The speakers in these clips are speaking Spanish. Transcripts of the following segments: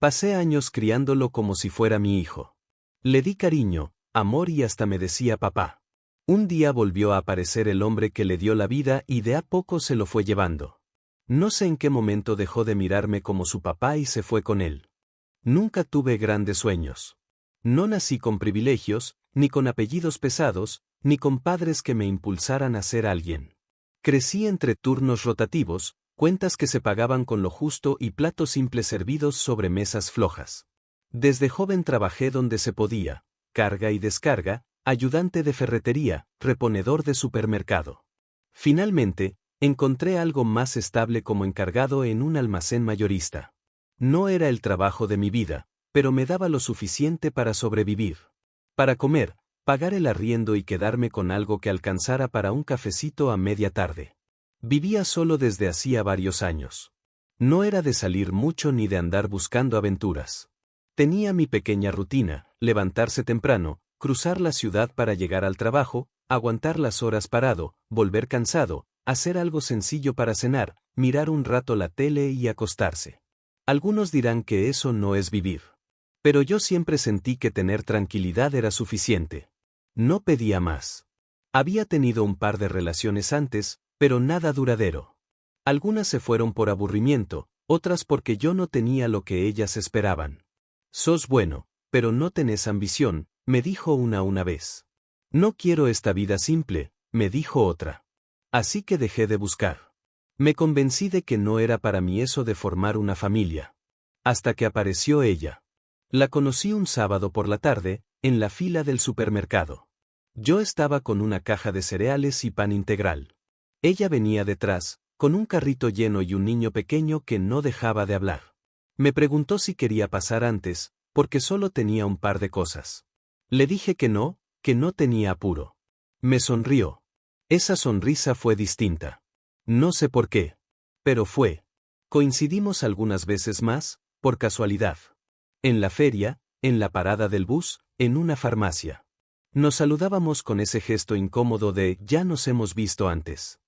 Pasé años criándolo como si fuera mi hijo. Le di cariño, amor y hasta me decía papá. Un día volvió a aparecer el hombre que le dio la vida y de a poco se lo fue llevando. No sé en qué momento dejó de mirarme como su papá y se fue con él. Nunca tuve grandes sueños. No nací con privilegios, ni con apellidos pesados, ni con padres que me impulsaran a ser alguien. Crecí entre turnos rotativos, cuentas que se pagaban con lo justo y platos simples servidos sobre mesas flojas. Desde joven trabajé donde se podía, carga y descarga, ayudante de ferretería, reponedor de supermercado. Finalmente, encontré algo más estable como encargado en un almacén mayorista. No era el trabajo de mi vida, pero me daba lo suficiente para sobrevivir. Para comer, pagar el arriendo y quedarme con algo que alcanzara para un cafecito a media tarde. Vivía solo desde hacía varios años. No era de salir mucho ni de andar buscando aventuras. Tenía mi pequeña rutina, levantarse temprano, cruzar la ciudad para llegar al trabajo, aguantar las horas parado, volver cansado, hacer algo sencillo para cenar, mirar un rato la tele y acostarse. Algunos dirán que eso no es vivir. Pero yo siempre sentí que tener tranquilidad era suficiente. No pedía más. Había tenido un par de relaciones antes, pero nada duradero. Algunas se fueron por aburrimiento, otras porque yo no tenía lo que ellas esperaban. Sos bueno, pero no tenés ambición, me dijo una vez. No quiero esta vida simple, me dijo otra. Así que dejé de buscar. Me convencí de que no era para mí eso de formar una familia. Hasta que apareció ella. La conocí un sábado por la tarde, en la fila del supermercado. Yo estaba con una caja de cereales y pan integral. Ella venía detrás, con un carrito lleno y un niño pequeño que no dejaba de hablar. Me preguntó si quería pasar antes, porque solo tenía un par de cosas. Le dije que no tenía apuro. Me sonrió. Esa sonrisa fue distinta. No sé por qué. Pero fue. Coincidimos algunas veces más, por casualidad. En la feria, en la parada del bus, en una farmacia. Nos saludábamos con ese gesto incómodo de ya nos hemos visto antes.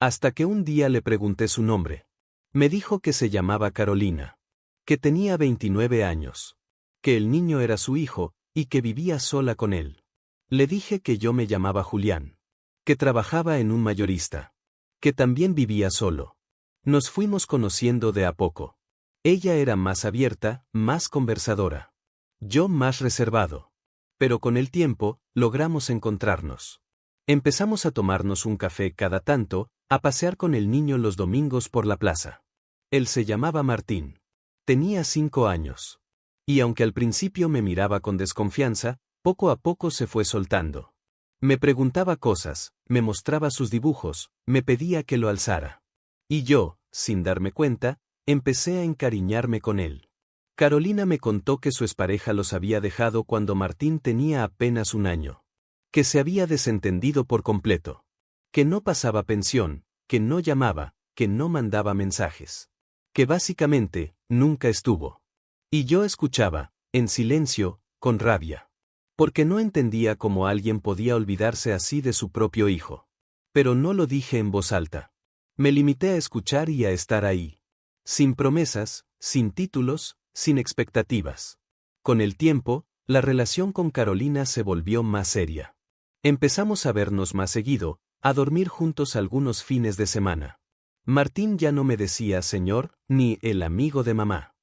Hasta que un día le pregunté su nombre. Me dijo que se llamaba Carolina. Que tenía 29 años. Que el niño era su hijo, y que vivía sola con él. Le dije que yo me llamaba Julián. Que trabajaba en un mayorista. Que también vivía solo. Nos fuimos conociendo de a poco. Ella era más abierta, más conversadora. Yo más reservado. Pero con el tiempo, logramos encontrarnos. Empezamos a tomarnos un café cada tanto, a pasear con el niño los domingos por la plaza. Él se llamaba Martín. Tenía 5 años. Y aunque al principio me miraba con desconfianza, poco a poco se fue soltando. Me preguntaba cosas, me mostraba sus dibujos, me pedía que lo alzara. Y yo, sin darme cuenta, empecé a encariñarme con él. Carolina me contó que su expareja los había dejado cuando Martín tenía apenas 1 año. Que se había desentendido por completo. Que no pasaba pensión, que no llamaba, que no mandaba mensajes. Que básicamente, nunca estuvo. Y yo escuchaba, en silencio, con rabia. Porque no entendía cómo alguien podía olvidarse así de su propio hijo. Pero no lo dije en voz alta. Me limité a escuchar y a estar ahí. Sin promesas, sin títulos, sin expectativas. Con el tiempo, la relación con Carolina se volvió más seria. Empezamos a vernos más seguido, a dormir juntos algunos fines de semana. Martín ya no me decía señor, ni el amigo de mamá.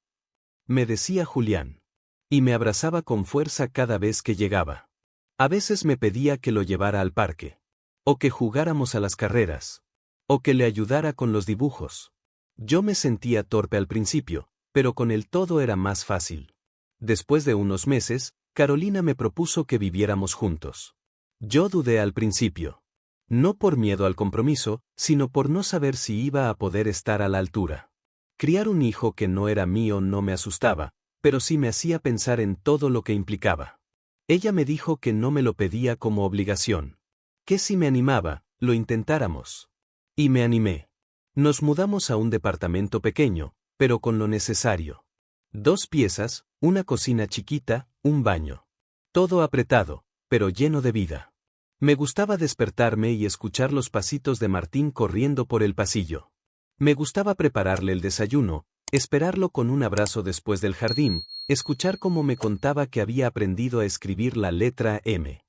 Me decía Julián. Y me abrazaba con fuerza cada vez que llegaba. A veces me pedía que lo llevara al parque. O que jugáramos a las carreras. O que le ayudara con los dibujos. Yo me sentía torpe al principio, pero con él todo era más fácil. Después de unos meses, Carolina me propuso que viviéramos juntos. Yo dudé al principio. No por miedo al compromiso, sino por no saber si iba a poder estar a la altura. Criar un hijo que no era mío no me asustaba, pero sí me hacía pensar en todo lo que implicaba. Ella me dijo que no me lo pedía como obligación. Que si me animaba, lo intentáramos. Y me animé. Nos mudamos a un departamento pequeño, pero con lo necesario. 2 piezas, una cocina chiquita, un baño. Todo apretado, pero lleno de vida. Me gustaba despertarme y escuchar los pasitos de Martín corriendo por el pasillo. Me gustaba prepararle el desayuno, Esperarlo con un abrazo después del jardín, escuchar cómo me contaba que había aprendido a escribir la letra M.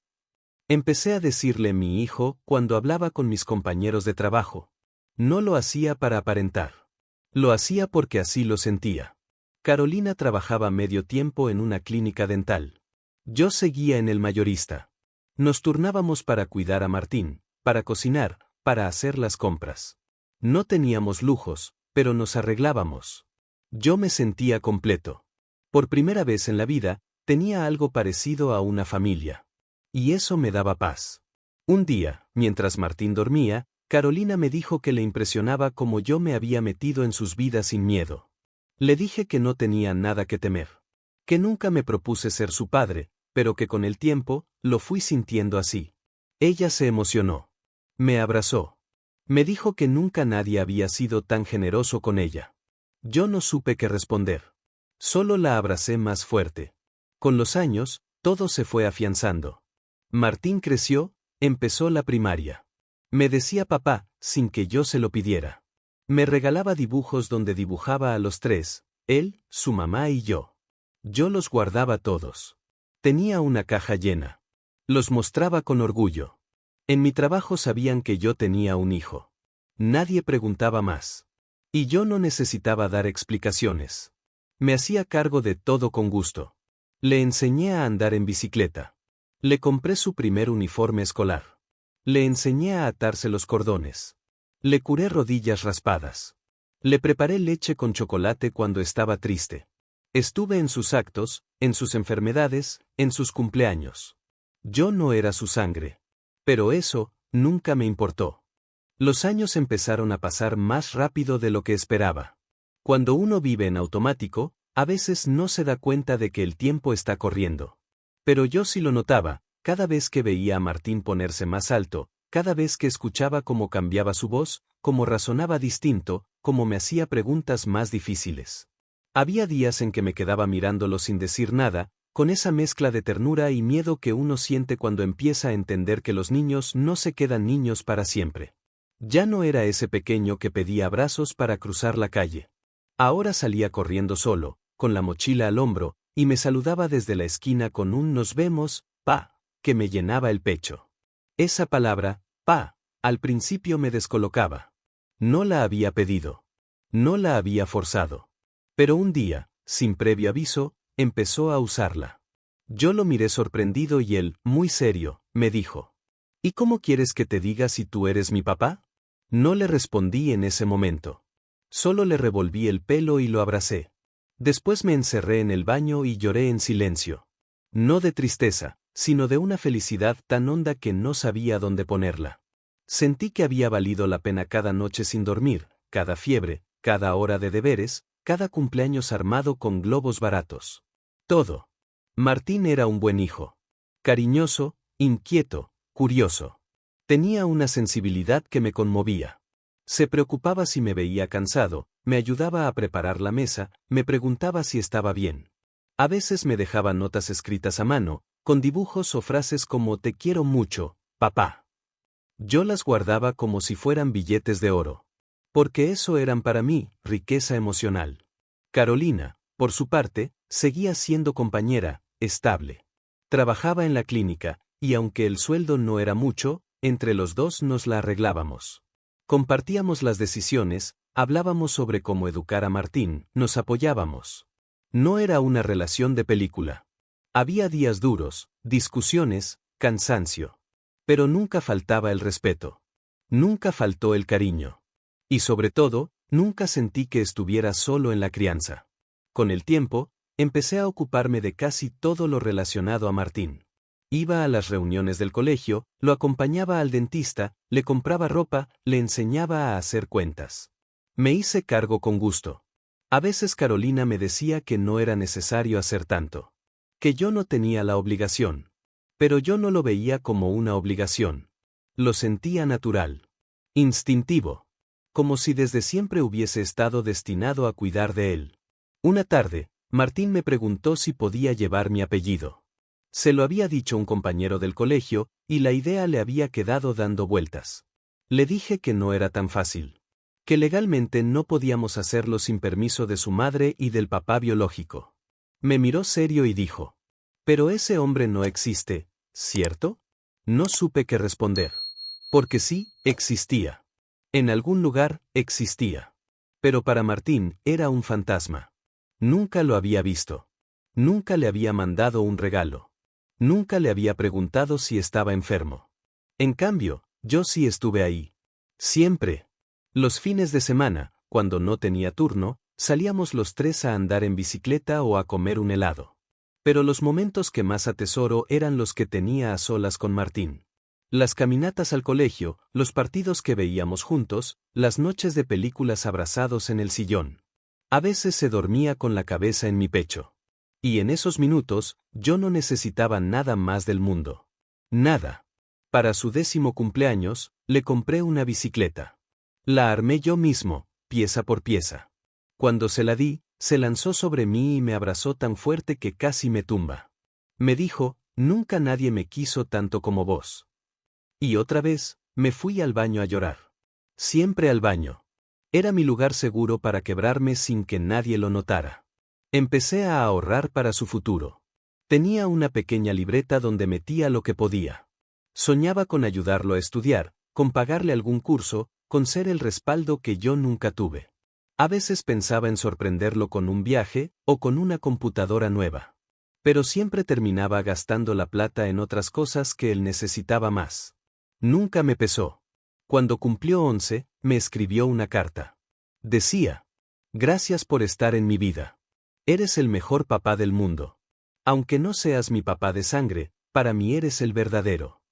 Empecé a decirle mi hijo cuando hablaba con mis compañeros de trabajo. No lo hacía para aparentar. Lo hacía porque así lo sentía. Carolina trabajaba medio tiempo en una clínica dental. Yo seguía en el mayorista. Nos turnábamos para cuidar a Martín, para cocinar, para hacer las compras. No teníamos lujos, pero nos arreglábamos. Yo me sentía completo. Por primera vez en la vida, tenía algo parecido a una familia. Y eso me daba paz. Un día, mientras Martín dormía, Carolina me dijo que le impresionaba cómo yo me había metido en sus vidas sin miedo. Le dije que no tenía nada que temer. Que nunca me propuse ser su padre, pero que con el tiempo, lo fui sintiendo así. Ella se emocionó. Me abrazó. Me dijo que nunca nadie había sido tan generoso con ella. Yo no supe qué responder. Solo la abracé más fuerte. Con los años, todo se fue afianzando. Martín creció, empezó la primaria. Me decía papá, sin que yo se lo pidiera. Me regalaba dibujos donde dibujaba a los tres, él, su mamá y yo. Yo los guardaba todos. Tenía una caja llena. Los mostraba con orgullo. En mi trabajo sabían que yo tenía un hijo. Nadie preguntaba más. Y yo no necesitaba dar explicaciones. Me hacía cargo de todo con gusto. Le enseñé a andar en bicicleta. Le compré su primer uniforme escolar. Le enseñé a atarse los cordones. Le curé rodillas raspadas. Le preparé leche con chocolate cuando estaba triste. Estuve en sus actos, en sus enfermedades, en sus cumpleaños. Yo no era su sangre. Pero eso, nunca me importó. Los años empezaron a pasar más rápido de lo que esperaba. Cuando uno vive en automático, a veces no se da cuenta de que el tiempo está corriendo. Pero yo sí lo notaba, cada vez que veía a Martín ponerse más alto, cada vez que escuchaba cómo cambiaba su voz, cómo razonaba distinto, cómo me hacía preguntas más difíciles. Había días en que me quedaba mirándolo sin decir nada, con esa mezcla de ternura y miedo que uno siente cuando empieza a entender que los niños no se quedan niños para siempre. Ya no era ese pequeño que pedía abrazos para cruzar la calle. Ahora salía corriendo solo, con la mochila al hombro, y me saludaba desde la esquina con un "nos vemos, pa", que me llenaba el pecho. Esa palabra, pa, al principio me descolocaba. No la había pedido. No la había forzado. Pero un día, sin previo aviso, empezó a usarla. Yo lo miré sorprendido y él, muy serio, me dijo: ¿y cómo quieres que te diga si tú eres mi papá? No le respondí en ese momento. Solo le revolví el pelo y lo abracé. Después me encerré en el baño y lloré en silencio. No de tristeza, sino de una felicidad tan honda que no sabía dónde ponerla. Sentí que había valido la pena cada noche sin dormir, cada fiebre, cada hora de deberes, cada cumpleaños armado con globos baratos. Todo. Martín era un buen hijo. Cariñoso, inquieto, curioso. Tenía una sensibilidad que me conmovía. Se preocupaba si me veía cansado, me ayudaba a preparar la mesa, me preguntaba si estaba bien. A veces me dejaba notas escritas a mano, con dibujos o frases como "te quiero mucho, papá". Yo las guardaba como si fueran billetes de oro. Porque eso eran para mí, riqueza emocional. Carolina, por su parte, seguía siendo compañera, estable. Trabajaba en la clínica, y aunque el sueldo no era mucho, entre los dos nos la arreglábamos. Compartíamos las decisiones, hablábamos sobre cómo educar a Martín, nos apoyábamos. No era una relación de película. Había días duros, discusiones, cansancio. Pero nunca faltaba el respeto. Nunca faltó el cariño. Y sobre todo, nunca sentí que estuviera solo en la crianza. Con el tiempo, empecé a ocuparme de casi todo lo relacionado a Martín. Iba a las reuniones del colegio, lo acompañaba al dentista, le compraba ropa, le enseñaba a hacer cuentas. Me hice cargo con gusto. A veces Carolina me decía que no era necesario hacer tanto. Que yo no tenía la obligación. Pero yo no lo veía como una obligación. Lo sentía natural. Instintivo. Como si desde siempre hubiese estado destinado a cuidar de él. Una tarde, Martín me preguntó si podía llevar mi apellido. Se lo había dicho un compañero del colegio, y la idea le había quedado dando vueltas. Le dije que no era tan fácil. Que legalmente no podíamos hacerlo sin permiso de su madre y del papá biológico. Me miró serio y dijo: «Pero ese hombre no existe, ¿cierto?». No supe qué responder. Porque sí, existía. En algún lugar, existía. Pero para Martín era un fantasma. Nunca lo había visto. Nunca le había mandado un regalo. Nunca le había preguntado si estaba enfermo. En cambio, yo sí estuve ahí. Siempre. Los fines de semana, cuando no tenía turno, salíamos los tres a andar en bicicleta o a comer un helado. Pero los momentos que más atesoro eran los que tenía a solas con Martín. Las caminatas al colegio, los partidos que veíamos juntos, las noches de películas abrazados en el sillón. A veces se dormía con la cabeza en mi pecho. Y en esos minutos, yo no necesitaba nada más del mundo. Nada. Para su 10º cumpleaños, le compré una bicicleta. La armé yo mismo, pieza por pieza. Cuando se la di, se lanzó sobre mí y me abrazó tan fuerte que casi me tumba. Me dijo: «Nunca nadie me quiso tanto como vos». Y otra vez, me fui al baño a llorar. Siempre al baño. Era mi lugar seguro para quebrarme sin que nadie lo notara. Empecé a ahorrar para su futuro. Tenía una pequeña libreta donde metía lo que podía. Soñaba con ayudarlo a estudiar, con pagarle algún curso, con ser el respaldo que yo nunca tuve. A veces pensaba en sorprenderlo con un viaje, o con una computadora nueva. Pero siempre terminaba gastando la plata en otras cosas que él necesitaba más. Nunca me pesó. Cuando cumplió 11, me escribió una carta. Decía: «Gracias por estar en mi vida. Eres el mejor papá del mundo. Aunque no seas mi papá de sangre, para mí eres el verdadero».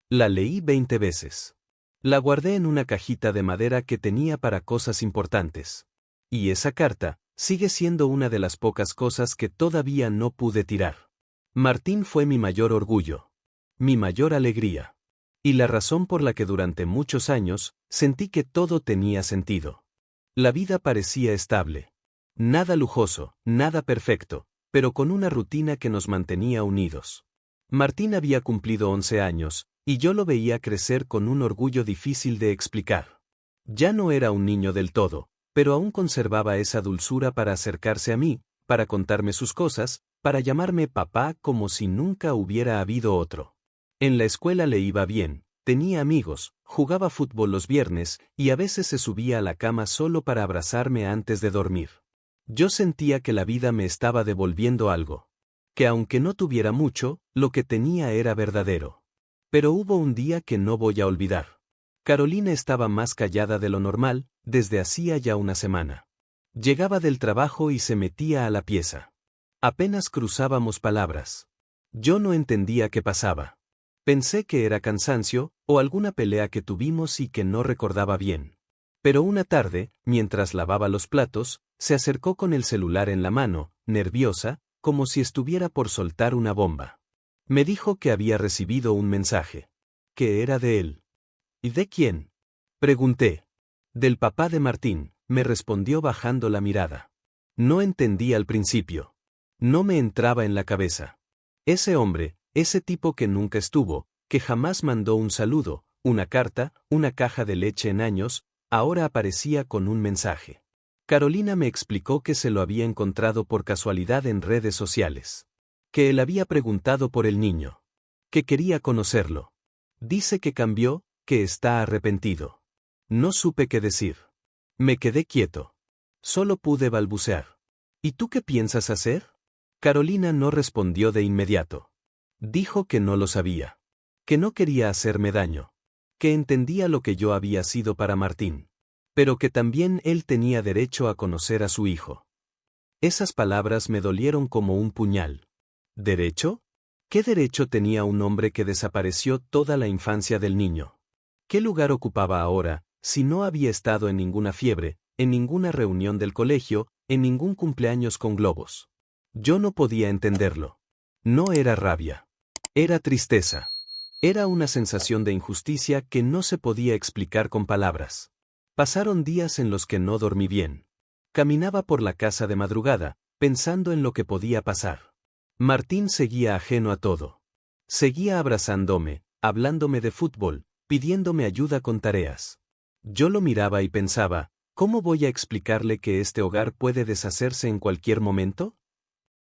La leí 20 veces. La guardé en una cajita de madera que tenía para cosas importantes. Y esa carta sigue siendo una de las pocas cosas que todavía no pude tirar. Martín fue mi mayor orgullo. Mi mayor alegría. Y la razón por la que durante muchos años sentí que todo tenía sentido. La vida parecía estable. Nada lujoso, nada perfecto, pero con una rutina que nos mantenía unidos. Martín había cumplido 11 años, y yo lo veía crecer con un orgullo difícil de explicar. Ya no era un niño del todo, pero aún conservaba esa dulzura para acercarse a mí, para contarme sus cosas, para llamarme papá como si nunca hubiera habido otro. En la escuela le iba bien, tenía amigos, jugaba fútbol los viernes, y a veces se subía a la cama solo para abrazarme antes de dormir. Yo sentía que la vida me estaba devolviendo algo. Que aunque no tuviera mucho, lo que tenía era verdadero. Pero hubo un día que no voy a olvidar. Carolina estaba más callada de lo normal, desde hacía ya una semana. Llegaba del trabajo y se metía a la pieza. Apenas cruzábamos palabras. Yo no entendía qué pasaba. Pensé que era cansancio, o alguna pelea que tuvimos y que no recordaba bien. Pero una tarde, mientras lavaba los platos, se acercó con el celular en la mano, nerviosa, como si estuviera por soltar una bomba. Me dijo que había recibido un mensaje. Que era de él. ¿Y de quién? Pregunté. Del papá de Martín, me respondió bajando la mirada. No entendí al principio. No me entraba en la cabeza. Ese hombre, ese tipo que nunca estuvo, que jamás mandó un saludo, una carta, una caja de leche en años, ahora aparecía con un mensaje. Carolina me explicó que se lo había encontrado por casualidad en redes sociales. Que él había preguntado por el niño. Que quería conocerlo. Dice que cambió, que está arrepentido. No supe qué decir. Me quedé quieto. Solo pude balbucear. ¿Y tú qué piensas hacer? Carolina no respondió de inmediato. Dijo que no lo sabía. Que no quería hacerme daño. Que entendía lo que yo había sido para Martín. Pero que también él tenía derecho a conocer a su hijo. Esas palabras me dolieron como un puñal. ¿Derecho? ¿Qué derecho tenía un hombre que desapareció toda la infancia del niño? ¿Qué lugar ocupaba ahora, si no había estado en ninguna fiebre, en ninguna reunión del colegio, en ningún cumpleaños con globos? Yo no podía entenderlo. No era rabia. Era tristeza. Era una sensación de injusticia que no se podía explicar con palabras. Pasaron días en los que no dormí bien. Caminaba por la casa de madrugada, pensando en lo que podía pasar. Martín seguía ajeno a todo. Seguía abrazándome, hablándome de fútbol, pidiéndome ayuda con tareas. Yo lo miraba y pensaba, ¿cómo voy a explicarle que este hogar puede deshacerse en cualquier momento?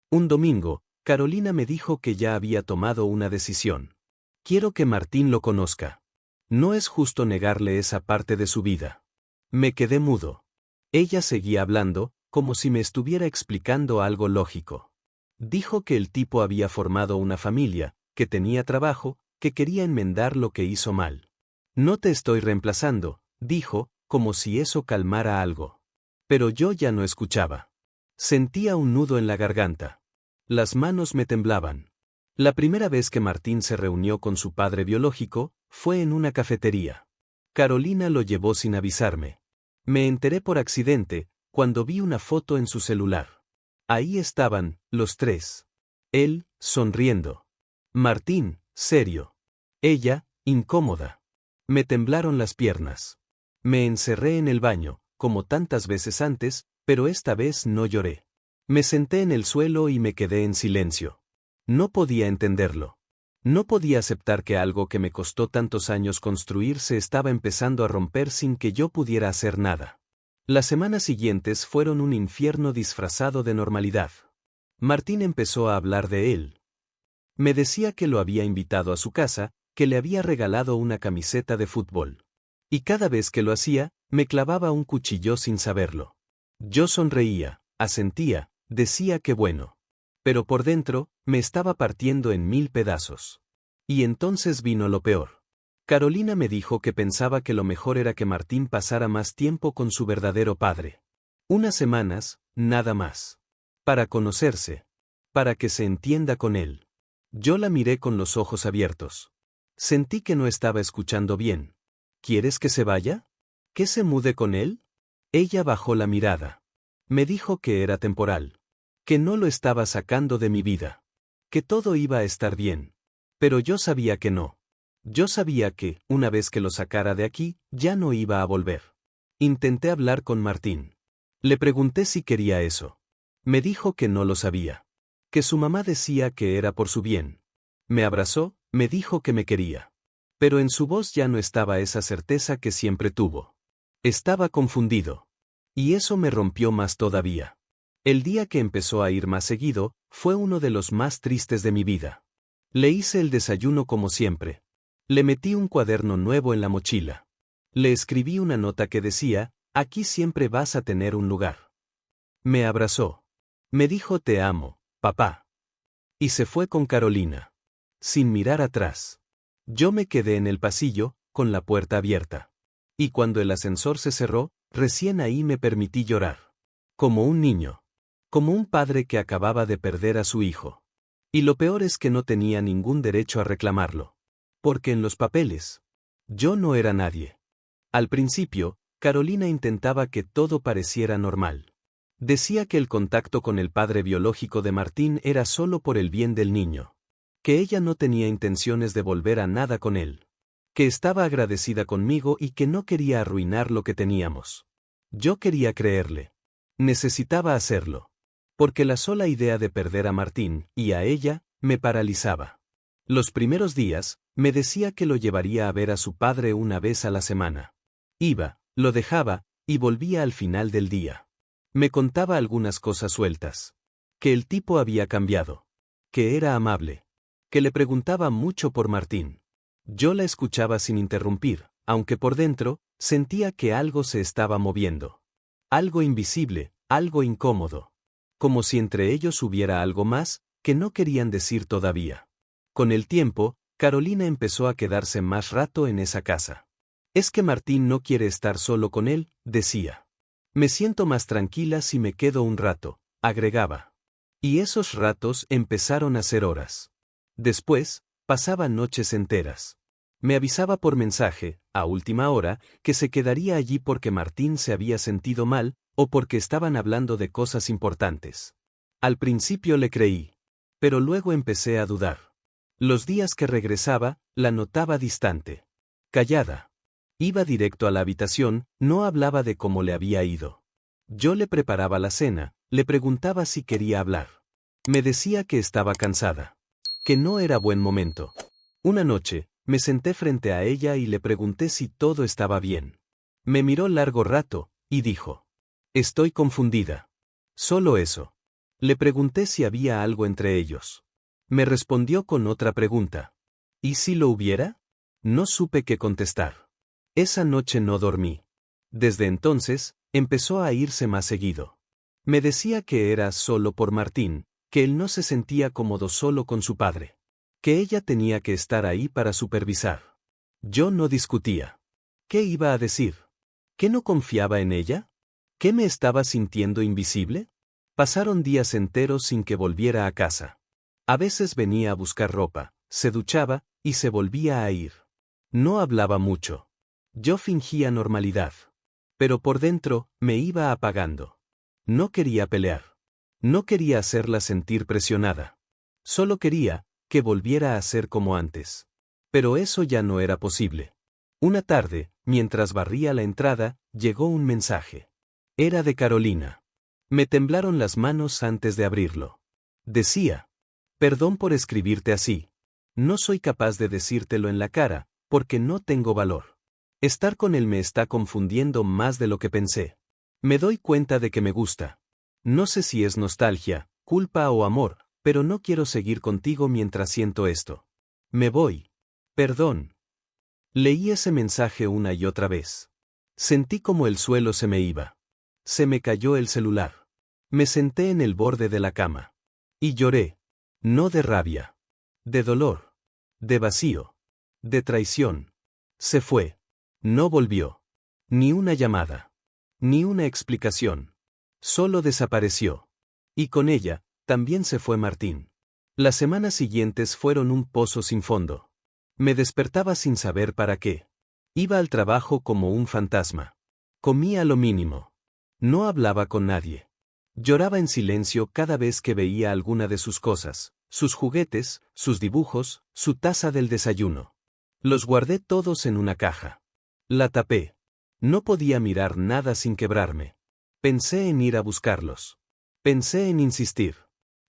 Un domingo, Carolina me dijo que ya había tomado una decisión. Quiero que Martín lo conozca. No es justo negarle esa parte de su vida. Me quedé mudo. Ella seguía hablando, como si me estuviera explicando algo lógico. Dijo que el tipo había formado una familia, que tenía trabajo, que quería enmendar lo que hizo mal. No te estoy reemplazando, dijo, como si eso calmara algo. Pero yo ya no escuchaba. Sentía un nudo en la garganta. Las manos me temblaban. La primera vez que Martín se reunió con su padre biológico, fue en una cafetería. Carolina lo llevó sin avisarme. Me enteré por accidente, cuando vi una foto en su celular. Ahí estaban, los tres. Él, sonriendo. Martín, serio. Ella, incómoda. Me temblaron las piernas. Me encerré en el baño, como tantas veces antes, pero esta vez no lloré. Me senté en el suelo y me quedé en silencio. No podía entenderlo. No podía aceptar que algo que me costó tantos años construir se estaba empezando a romper sin que yo pudiera hacer nada. Las semanas siguientes fueron un infierno disfrazado de normalidad. Martín empezó a hablar de él. Me decía que lo había invitado a su casa, que le había regalado una camiseta de fútbol. Y cada vez que lo hacía, me clavaba un cuchillo sin saberlo. Yo sonreía, asentía, decía que bueno. Pero por dentro, me estaba partiendo en 1000 pedazos. Y entonces vino lo peor. Carolina me dijo que pensaba que lo mejor era que Martín pasara más tiempo con su verdadero padre. Unas semanas, nada más. Para conocerse. Para que se entienda con él. Yo la miré con los ojos abiertos. Sentí que no estaba escuchando bien. ¿Quieres que se vaya? ¿Que se mude con él? Ella bajó la mirada. Me dijo que era temporal. Que no lo estaba sacando de mi vida. Que todo iba a estar bien. Pero yo sabía que no. Yo sabía que, una vez que lo sacara de aquí, ya no iba a volver. Intenté hablar con Martín. Le pregunté si quería eso. Me dijo que no lo sabía. Que su mamá decía que era por su bien. Me abrazó, me dijo que me quería. Pero en su voz ya no estaba esa certeza que siempre tuvo. Estaba confundido. Y eso me rompió más todavía. El día que empezó a ir más seguido, fue uno de los más tristes de mi vida. Le hice el desayuno como siempre. Le metí un cuaderno nuevo en la mochila. Le escribí una nota que decía, aquí siempre vas a tener un lugar. Me abrazó. Me dijo te amo, papá. Y se fue con Carolina. Sin mirar atrás. Yo me quedé en el pasillo, con la puerta abierta. Y cuando el ascensor se cerró, recién ahí me permití llorar. Como un niño. Como un padre que acababa de perder a su hijo. Y lo peor es que no tenía ningún derecho a reclamarlo. Porque en los papeles, yo no era nadie. Al principio, Carolina intentaba que todo pareciera normal. Decía que el contacto con el padre biológico de Martín era solo por el bien del niño. Que ella no tenía intenciones de volver a nada con él. Que estaba agradecida conmigo y que no quería arruinar lo que teníamos. Yo quería creerle. Necesitaba hacerlo. Porque la sola idea de perder a Martín, y a ella, me paralizaba. Los primeros días, me decía que lo llevaría a ver a su padre una vez a la semana. Iba, lo dejaba, y volvía al final del día. Me contaba algunas cosas sueltas. Que el tipo había cambiado. Que era amable. Que le preguntaba mucho por Martín. Yo la escuchaba sin interrumpir, aunque por dentro, sentía que algo se estaba moviendo. Algo invisible, algo incómodo. Como si entre ellos hubiera algo más, que no querían decir todavía. Con el tiempo, Carolina empezó a quedarse más rato en esa casa. Es que Martín no quiere estar solo con él, decía. Me siento más tranquila si me quedo un rato, agregaba. Y esos ratos empezaron a ser horas. Después, pasaba noches enteras. Me avisaba por mensaje, a última hora, que se quedaría allí porque Martín se había sentido mal, o porque estaban hablando de cosas importantes. Al principio le creí. Pero luego empecé a dudar. Los días que regresaba, la notaba distante. Callada. Iba directo a la habitación, no hablaba de cómo le había ido. Yo le preparaba la cena, le preguntaba si quería hablar. Me decía que estaba cansada. Que no era buen momento. Una noche, me senté frente a ella y le pregunté si todo estaba bien. Me miró largo rato, y dijo: Estoy confundida. Solo eso. Le pregunté si había algo entre ellos. Me respondió con otra pregunta. ¿Y si lo hubiera? No supe qué contestar. Esa noche no dormí. Desde entonces, empezó a irse más seguido. Me decía que era solo por Martín, que él no se sentía cómodo solo con su padre. Que ella tenía que estar ahí para supervisar. Yo no discutía. ¿Qué iba a decir? ¿Que no confiaba en ella? ¿Que me estaba sintiendo invisible? Pasaron días enteros sin que volviera a casa. A veces venía a buscar ropa, se duchaba, y se volvía a ir. No hablaba mucho. Yo fingía normalidad. Pero por dentro, me iba apagando. No quería pelear. No quería hacerla sentir presionada. Solo quería que volviera a ser como antes. Pero eso ya no era posible. Una tarde, mientras barría la entrada, llegó un mensaje. Era de Carolina. Me temblaron las manos antes de abrirlo. Decía: Perdón por escribirte así. No soy capaz de decírtelo en la cara, porque no tengo valor. Estar con él me está confundiendo más de lo que pensé. Me doy cuenta de que me gusta. No sé si es nostalgia, culpa o amor, pero no quiero seguir contigo mientras siento esto. Me voy. Perdón. Leí ese mensaje una y otra vez. Sentí como el suelo se me iba. Se me cayó el celular. Me senté en el borde de la cama. Y lloré. No de rabia. De dolor. De vacío. De traición. Se fue. No volvió. Ni una llamada. Ni una explicación. Solo desapareció. Y con ella, también se fue Martín. Las semanas siguientes fueron un pozo sin fondo. Me despertaba sin saber para qué. Iba al trabajo como un fantasma. Comía lo mínimo. No hablaba con nadie. Lloraba en silencio cada vez que veía alguna de sus cosas, sus juguetes, sus dibujos, su taza del desayuno. Los guardé todos en una caja. La tapé. No podía mirar nada sin quebrarme. Pensé en ir a buscarlos. Pensé en insistir.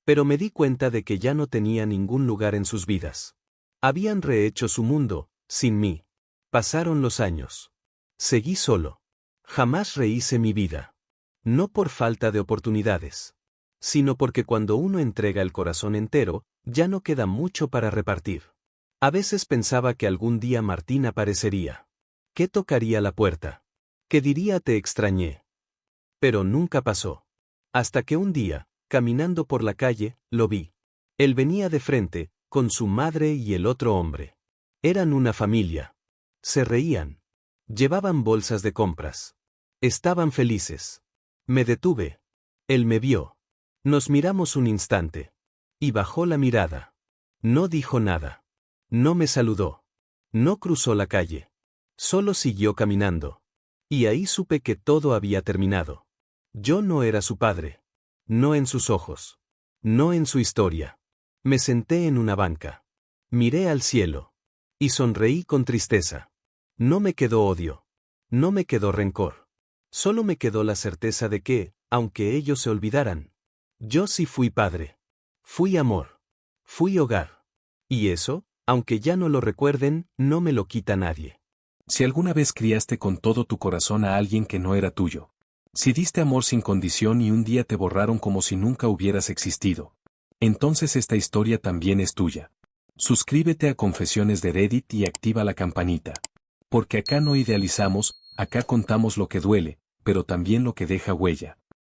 Pero me di cuenta de que ya no tenía ningún lugar en sus vidas. Habían rehecho su mundo, sin mí. Pasaron los años. Seguí solo. Jamás rehice mi vida. No por falta de oportunidades. Sino porque cuando uno entrega el corazón entero, ya no queda mucho para repartir. A veces pensaba que algún día Martín aparecería. Que tocaría la puerta. Que diría: te extrañé. Pero nunca pasó. Hasta que un día, caminando por la calle, lo vi. Él venía de frente, con su madre y el otro hombre. Eran una familia. Se reían. Llevaban bolsas de compras. Estaban felices. Me detuve. Él me vio. Nos miramos un instante. Y bajó la mirada. No dijo nada. No me saludó. No cruzó la calle. Solo siguió caminando. Y ahí supe que todo había terminado. Yo no era su padre. No en sus ojos. No en su historia. Me senté en una banca. Miré al cielo. Y sonreí con tristeza. No me quedó odio. No me quedó rencor. Solo me quedó la certeza de que, aunque ellos se olvidaran, yo sí fui padre. Fui amor. Fui hogar. Y eso, aunque ya no lo recuerden, no me lo quita nadie. Si alguna vez criaste con todo tu corazón a alguien que no era tuyo. Si diste amor sin condición y un día te borraron como si nunca hubieras existido. Entonces esta historia también es tuya. Suscríbete a Confesiones de Reddit y activa la campanita. Porque acá no idealizamos, acá contamos lo que duele, pero también lo que deja huella.